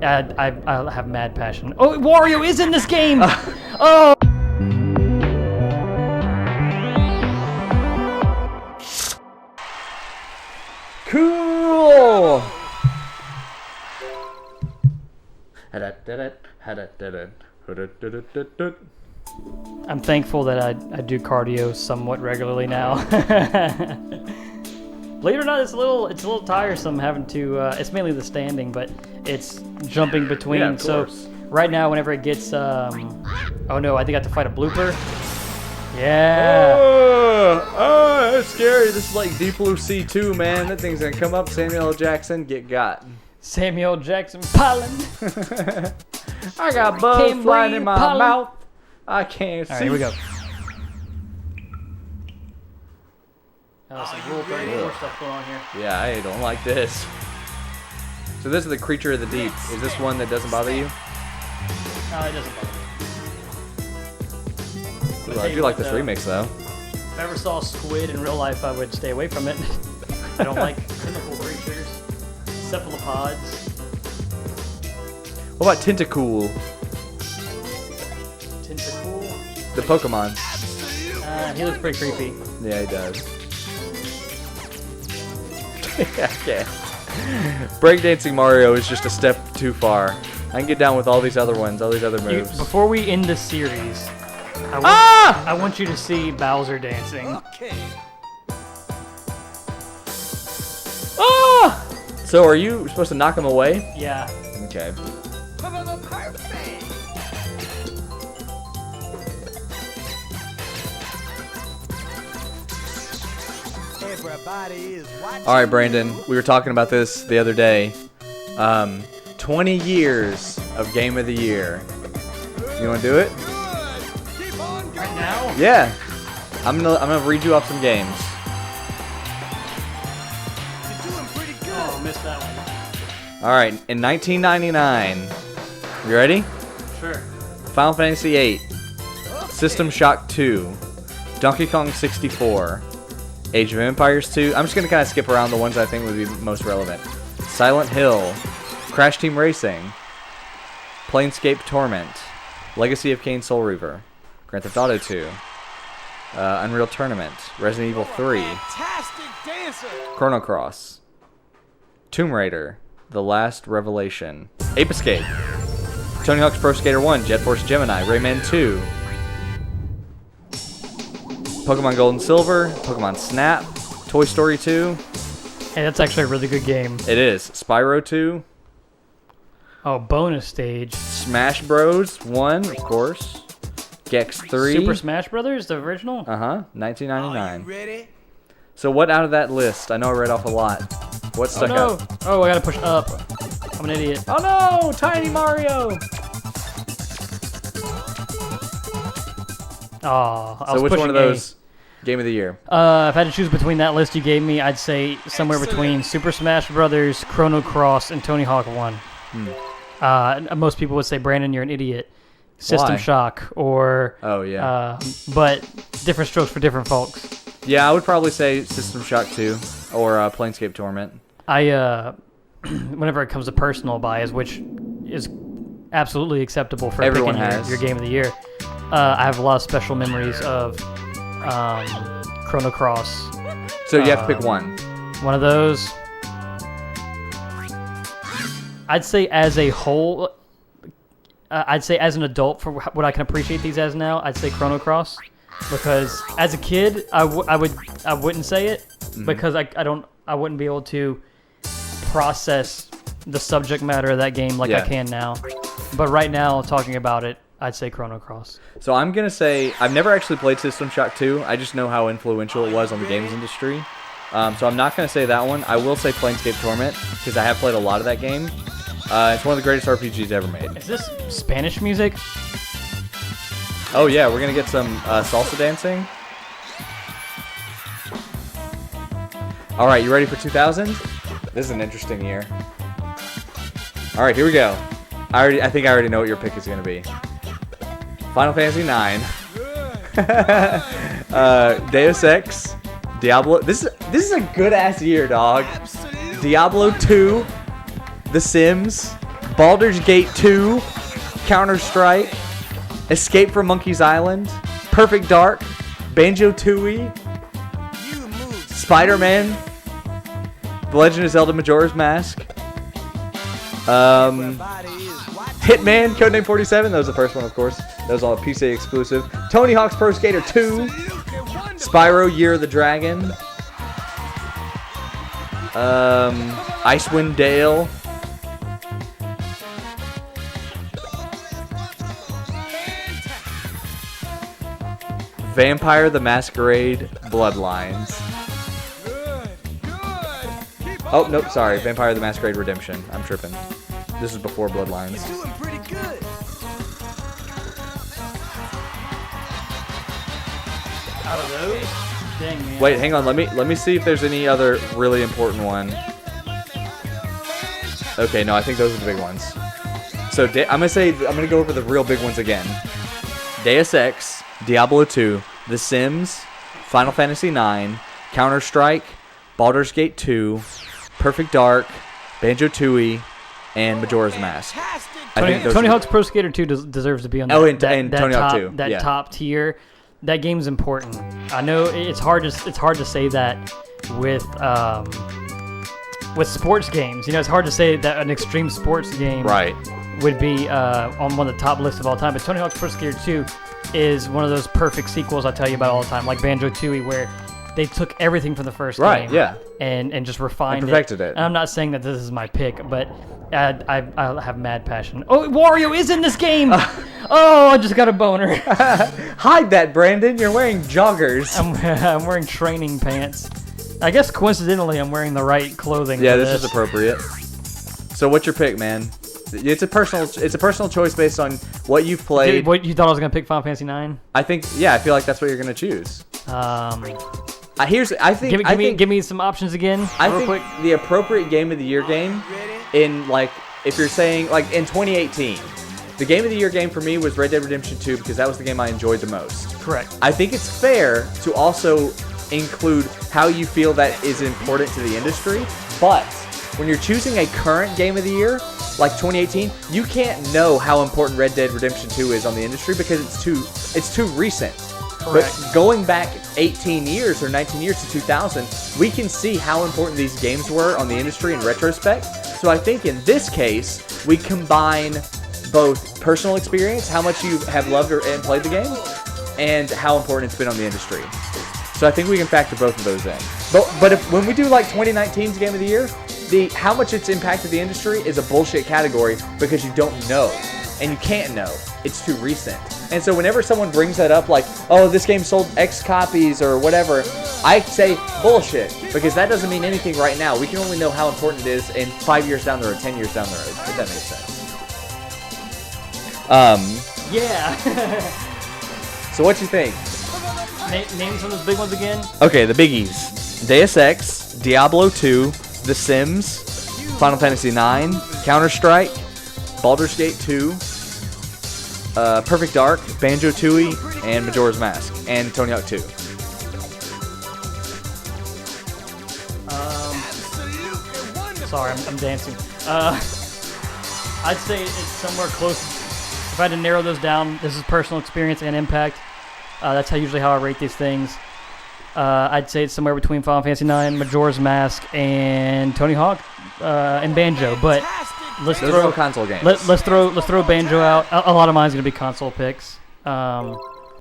I have mad passion. Oh, Wario is in this game! Oh! Cool! I'm thankful that I do cardio somewhat regularly now. Believe it or not, it's a little tiresome having to. It's mainly the standing, but it's jumping between. Yeah, of so course. right now, whenever it gets, oh no, I think I have to fight a blooper. Yeah. Oh, that's scary. This is like Deep Blue Sea 2, man. That thing's gonna come up. Samuel L. Jackson, get got. Samuel Jackson pollen. I got bugs Can't flying breathe, in my pollen. mouth. I can't see. All right, here we go. Some Rule 34 stuff going on here. Yeah, I don't like this. So this is the Creature of the Deep. Is this one that doesn't bother you? No, it doesn't bother me. Ooh, I do like this remix, though. If I ever saw a squid in real life, I would stay away from it. I don't like tentacle creatures, cephalopods. What about Tentacool? Tentacool? The Pokemon. He looks pretty creepy. Yeah, he does. Okay. Breakdancing Mario is just a step too far. I can get down with all these other ones, all these other moves. Before we end this series, I want you to see Bowser dancing. Okay. Ah! So are you supposed to knock him away? Yeah. Okay. Perfect. Everybody is watching. All right, Brandon. We were talking about this the other day. 20 years of Game of the Year. You want to do it? Keep on going. Right now? Yeah. I'm gonna read you off some games. You're doing pretty good. Oh, missed that one. All right. In 1999, you ready? Sure. Final Fantasy VIII, System Shock 2, Donkey Kong 64, Age of Empires 2. I'm just going to kind of skip around the ones I think would be most relevant. Silent Hill, Crash Team Racing, Planescape Torment, Legacy of Kain Soul Reaver, Grand Theft Auto 2, Unreal Tournament, Resident Evil 3, Fantastic dancer. Chrono Cross, Tomb Raider, The Last Revelation, Ape Escape, Tony Hawk's Pro Skater 1, Jet Force Gemini, Rayman 2, Pokemon Gold and Silver, Pokemon Snap, Toy Story 2. Hey, that's actually a really good game. It is. Spyro 2, Oh, bonus stage. Smash Bros. 1, of course, Gex 3. Super Smash Brothers, the original? Uh-huh, Are 1999. you ready? So what out of that list? I know I read off a lot. What Oh stuck no! out? Oh, I gotta push up. I'm an idiot. Oh no! Tiny Mario! Oh, I So was which one pushing of those Game of the Year? If I had to choose between that list you gave me, I'd say somewhere between Super Smash Brothers, Chrono Cross, and Tony Hawk 1. Most people would say, Brandon, you're an idiot. System Why? Shock, or Oh yeah. but different strokes for different folks. Yeah, I would probably say System Shock 2 or Planescape Torment. I whenever it comes to personal bias, which is absolutely acceptable for Everyone picking has. your game of the year, I have a lot of special memories of Chrono Cross. So you have to pick one. One of those. I'd say as a whole, I'd say as an adult, for what I can appreciate these as now, I'd say Chrono Cross, because as a kid, I wouldn't say it because I wouldn't be able to process the subject matter of that game like Yeah. I can now. But right now, talking about it, I'd say Chrono Cross. So I'm going to say, I've never actually played System Shock 2. I just know how influential it was on the games industry. So I'm not going to say that one. I will say Planescape Torment, because I have played a lot of that game. It's one of the greatest RPGs ever made. Is this Spanish music? Oh yeah, we're going to get some salsa dancing. Alright, you ready for 2000? This is an interesting year. Alright, here we go. I think I already know what your pick is going to be. Final Fantasy 9. Deus Ex. Diablo. This is a good ass year, dog. Absolutely. Diablo 2. The Sims. Baldur's Gate 2, Counter-Strike, Escape from Monkey's Island, Perfect Dark, Banjo-Tooie, Spider-Man, The Legend of Zelda Majora's Mask, Hitman, Codename 47, that was the first one, of course. That was all a PC exclusive. Tony Hawk's Pro Skater 2, Spyro Year of the Dragon, Icewind Dale, Vampire the Masquerade Bloodlines. Oh, nope, sorry. Vampire the Masquerade Redemption. I'm tripping. This is before Bloodlines. Doing pretty good. Out of those? Dang, man. Wait, hang on. Let me see if there's any other really important one. Okay, no, I think those are the big ones. So I'm gonna go over the real big ones again. Deus Ex, Diablo 2, The Sims, Final Fantasy 9, Counter-Strike, Baldur's Gate 2, Perfect Dark, Banjo-Tooie, and Majora's Mask. Tony Hawk's Pro Skater 2 deserves to be on that, and that Tony Hawk top, 2. that Yeah. top tier. That game's important. I know it's hard to say that with sports games. You know, it's hard to say that an extreme sports game Right. would be on one of the top lists of all time. But Tony Hawk's Pro Skater 2 is one of those perfect sequels I tell you about all the time, like Banjo-Tooie, where they took everything from the first Right, game, yeah. and just refined And perfected it. And I'm not saying that this is my pick, but I have mad passion. Oh, Wario is in this game! Oh, I just got a boner. Hide that, Brandon. You're wearing joggers. I'm wearing training pants. I guess coincidentally, I'm wearing the right clothing. Yeah, for this is appropriate. So, what's your pick, man? It's a personal choice based on what you've played. Dude, what you thought I was gonna pick? Final Fantasy 9? I think, yeah, I feel like that's what you're gonna choose. Give me some options again. I real think quick. the appropriate Game of the Year game in, like, if you're saying, like, in 2018, the Game of the Year game for me was Red Dead Redemption 2 because that was the game I enjoyed the most. Correct. I think it's fair to also include how you feel that is important to the industry, but when you're choosing a current Game of the Year, like 2018, you can't know how important Red Dead Redemption 2 is on the industry because it's too recent. Correct. But going back 18 years or 19 years to 2000, we can see how important these games were on the industry in retrospect. So I think in this case, we combine both personal experience, how much you have loved and played the game, and how important it's been on the industry. So I think we can factor both of those in. But when we do like 2019's Game of the Year, how much it's impacted the industry is a bullshit category because you don't know. And you can't know. It's too recent. And so whenever someone brings that up like, oh, this game sold X copies or whatever, I say bullshit because that doesn't mean anything right now. We can only know how important it is in 5 years down the road, 10 years down the road, if that makes sense. Yeah. So what you think? Name some of those big ones again. Okay, the biggies. Deus Ex, Diablo 2, The Sims, Final Fantasy 9, Counter-Strike, Baldur's Gate 2, Perfect Dark, Banjo-Tooie, and Majora's Mask, and Tony Hawk 2. Sorry, I'm dancing. I'd say it's somewhere close. If I had to narrow those down, this is personal experience and impact. That's usually how I rate these things. I'd say it's somewhere between Final Fantasy 9, Majora's Mask, and Tony Hawk and Banjo. But let's Those are all console games. Let's throw Banjo out. A lot of mine's gonna be console picks.